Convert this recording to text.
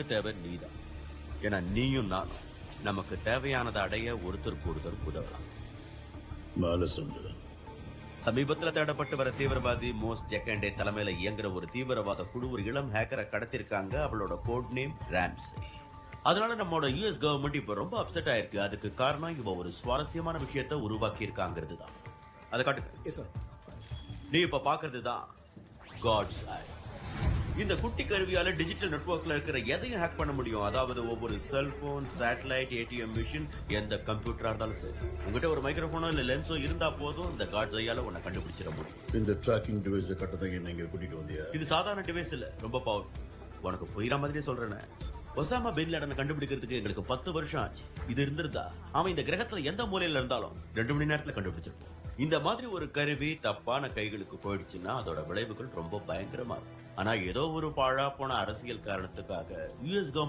எனக்கு தேவை நீதான். ஏன்னா நீயும் நானும் நமக்கு தேவையானதை அடைய ஒருத்தருக்கு ஒருத்தர் உதவலாம். மேல சொல்லு. சமீபத்துல தேடப்பட்டு வர தீவிரவாதி மோஸ் ஜெகண்டே தலைமையில இயங்குற ஒரு தீவிரவாத குழு ஒரு இளம் ஹேக்கரை கடத்திருக்காங்க. அவளோட கோட் நேம் ராம்சே. அதனால நம்மளோட யுஎஸ் கவர்மெண்ட் இப்ப ரொம்ப அப்செட் ஆயிருக்கு. அதுக்கு காரணம் இவ ஒரு சுவாரஸ்யமான விஷயத்தை உருவாக்கி இருக்காங்கிறது தான். அதை காட்டு. நீ இப்ப பாக்குறது தான் காட்ஸ் ஐ. இந்த குட்டி கருவியால டிஜிட்டல் நெட்வொர்க்ல இருக்கிற எதையும் ஹேக் பண்ண முடியும். அதாவது ஒவ்வொரு செல்போன், சேட்டலைட், ஏடிஎம் மிஷின், எந்த கம்ப்யூட்டரா இருந்தாலும் சரி. உங்ககிட்ட ஒரு மைக்ரோஃபோனோ இல்ல லென்ஸோ இருந்தா போதும், இந்த காட்ஸ் ஐயால உன்னை கண்டுபிடிச்சிட முடியும். இந்த ட்ராக்கிங் டிவைஸை கட்டதான் என்ன இங்க கூட்டிட்டு வந்தியா? இது சாதாரண டிவைஸ் இல்ல, ரொம்ப பவர். உனக்கு புரியுற மாதிரி சொல்றேன். ஒசாமா பின் லாடனை கண்டுபிடிக்கிறதுக்கு எங்களுக்கு 10 வருஷம் ஆச்சு. இது இருந்திருந்தா அவன் இந்த கிரகத்துல எந்த மூலையில இருந்தாலும் 2 மணி நேரத்துல கண்டுபிடிச்சிருப்போம். இந்த மாதிரி ஒரு கருவி தப்பான கைகளுக்கு போயிடுச்சுன்னா அதோட விளைவுகள் ரொம்ப பயங்கரமா இருக்கும். ஆனா ஏதோ ஒரு பாழா போன அரசியல் காரணத்துக்காக யுஎஸ் கவர்மெண்ட்